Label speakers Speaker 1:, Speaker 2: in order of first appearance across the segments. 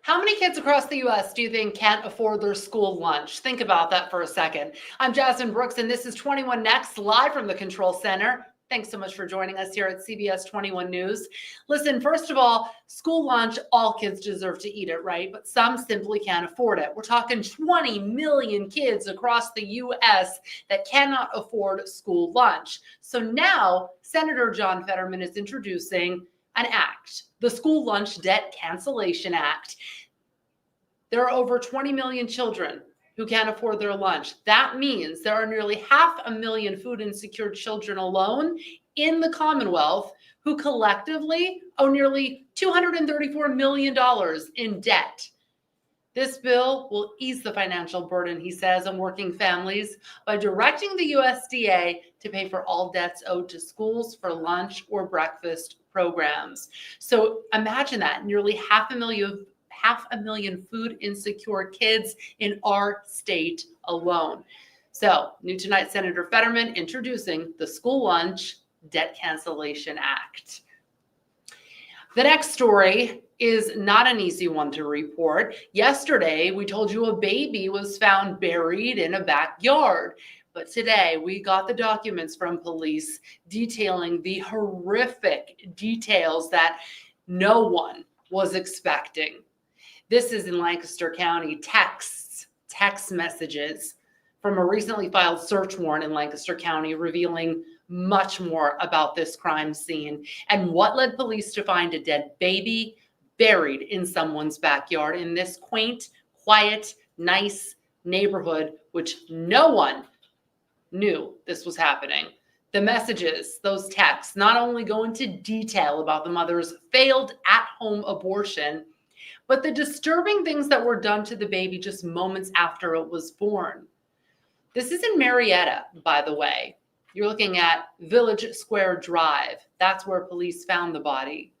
Speaker 1: How many kids across the U.S. do you think can't afford their school lunch? Think about that for a second. I'm Jasmine Brooks, and this is 21 Next, live from the Control Center. Thanks so much for joining us here at CBS 21 News. Listen, first of all, school lunch, all kids deserve to eat it, right? But some simply can't afford it. We're talking 20 million kids across the U.S. that cannot afford school lunch. So now, Senator John Fetterman is introducing an act, the School Lunch Debt Cancellation Act. There are over 20 million children who can't afford their lunch. That means there are nearly 500,000 food insecure children alone in the Commonwealth who collectively owe nearly $234 million in debt. This bill will ease the financial burden, he says, on working families by directing the USDA to pay for all debts owed to schools for lunch or breakfast programs. So imagine that, nearly 500,000 food insecure kids in our state alone. So new tonight, Senator Fetterman introducing the School Lunch Debt Cancellation Act. The next story is not an easy one to report. Yesterday, we told you a baby was found buried in a backyard. But today, we got the documents from police detailing the horrific details that no one was expecting. This is in Lancaster County. Text messages from a recently filed search warrant in Lancaster County revealing much more about this crime scene and what led police to find a dead baby buried in someone's backyard in this quaint, quiet, nice neighborhood, which no one knew this was happening. The messages, those texts, not only go into detail about the mother's failed at-home abortion, but the disturbing things that were done to the baby just moments after it was born. This is in Marietta, by the way. You're looking at Village Square Drive. That's where police found the body.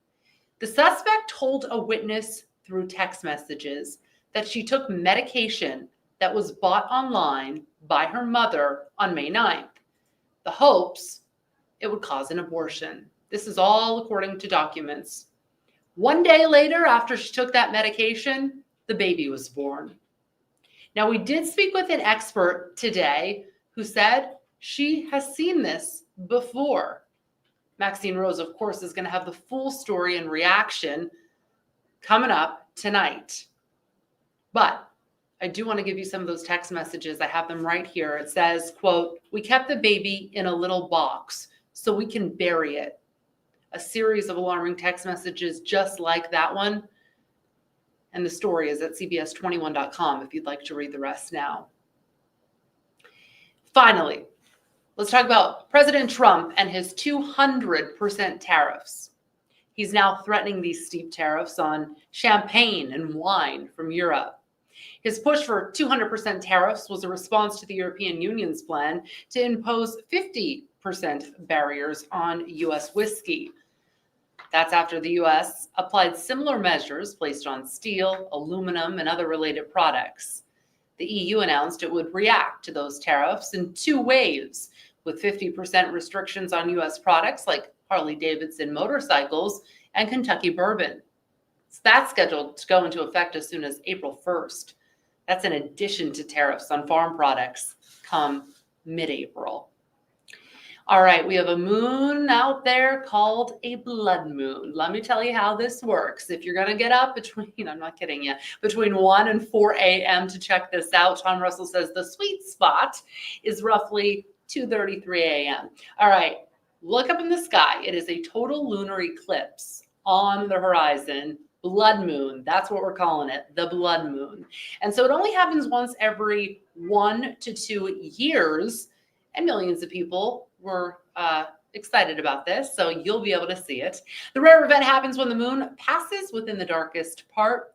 Speaker 1: The suspect told a witness through text messages that she took medication that was bought online by her mother on May 9th. The hopes it would cause an abortion. This is all according to documents. One day later, after she took that medication, the baby was born. Now, we did speak with an expert today who said she has seen this before. Maxine Rose, of course, is going to have the full story and reaction coming up tonight. But I do want to give you some of those text messages. I have them right here. It says, quote, "We kept the baby in a little box so we can bury it." A series of alarming text messages just like that one. And the story is at cbs21.com if you'd like to read the rest now. Finally, let's talk about President Trump and his 200% tariffs. He's now threatening these steep tariffs on champagne and wine from Europe. His push for 200% tariffs was a response to the European Union's plan to impose 50% barriers on U.S. whiskey. That's after the U.S. applied similar measures placed on steel, aluminum, and other related products. The EU announced it would react to those tariffs in two waves, with 50% restrictions on U.S. products like Harley-Davidson motorcycles and Kentucky bourbon. That's scheduled to go into effect as soon as April 1st. That's in addition to tariffs on farm products come mid-April. All right, we have a moon out there called a blood moon. Let me tell you how this works. If you're going to get up between 1 and 4 a.m. to check this out, Tom Russell says the sweet spot is roughly 2:33 a.m. All right, look up in the sky. It is a total lunar eclipse on the horizon. Blood moon, that's what we're calling it, the blood moon. And so it only happens once every 1 to 2 years, and millions of people were excited about this, so you'll be able to see it. The rare event happens when the moon passes within the darkest part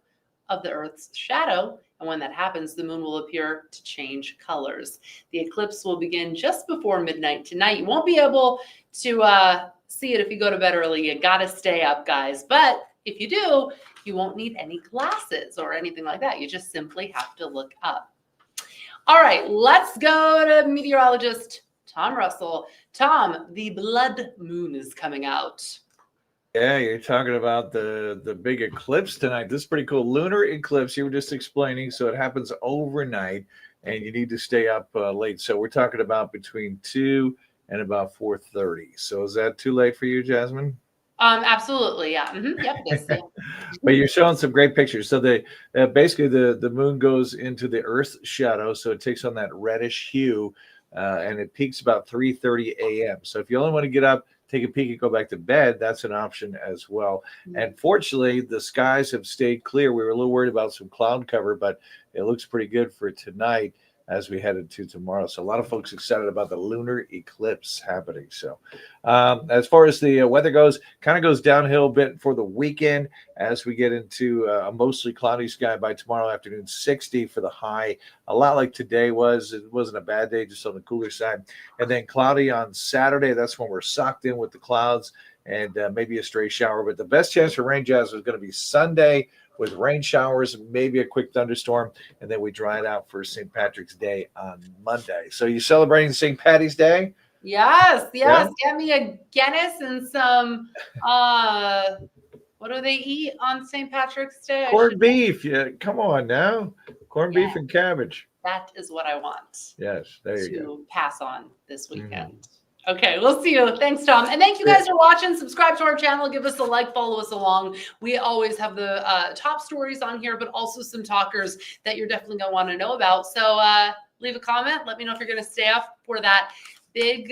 Speaker 1: of the Earth's shadow, and when that happens, the moon will appear to change colors. The eclipse will begin just before midnight tonight. You won't be able to see it if you go to bed early. You gotta stay up, guys. But if you do, you won't need any glasses or anything like that. You just simply have to look up. All right, let's go to meteorologist Tom Russell. Tom, the blood moon is coming out.
Speaker 2: Yeah, you're talking about the big eclipse tonight. This is pretty cool. Lunar eclipse. You were just explaining. So it happens overnight, and you need to stay up late. So we're talking about between 2 and about 4:30. So is that too late for you, Jasmine?
Speaker 1: Absolutely. Yeah. Yep, it is. Yeah.
Speaker 2: But you're showing some great pictures. So basically the moon goes into the Earth's shadow, so it takes on that reddish hue, and it peaks about 3:30 a.m. So if you only want to get up, take a peek, and go back to bed, that's an option as well. And fortunately, the skies have stayed clear. We were a little worried about some cloud cover, but it looks pretty good for tonight as we head into tomorrow. So a lot of folks excited about the lunar eclipse happening. So as far as the weather goes, kind of goes downhill a bit for the weekend as we get into a mostly cloudy sky by tomorrow afternoon, 60 for the high, a lot like today was. It wasn't a bad day, just on the cooler side. And then cloudy on Saturday. That's when we're socked in with the clouds and maybe a stray shower. But the best chance for rain, Jazz, is going to be Sunday with rain showers, maybe a quick thunderstorm, and then we dry it out for St. Patrick's Day on Monday. So you celebrating St. Patty's Day?
Speaker 1: Yes.
Speaker 2: Yeah.
Speaker 1: Get me a Guinness and some what do they eat on St. Patrick's Day?
Speaker 2: Corned beef. Yeah, come on now. Corned beef and cabbage.
Speaker 1: That is what I want.
Speaker 2: Yes, there you go.
Speaker 1: To pass on this weekend. Okay, we'll see you. Thanks, Tom. And thank you guys for watching. Subscribe to our channel. Give us a like. Follow us along. We always have the top stories on here, but also some talkers that you're definitely going to want to know about. So leave a comment. Let me know if you're going to stay up for that big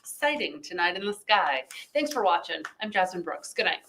Speaker 1: sighting tonight in the sky. Thanks for watching. I'm Jasmine Brooks. Good night.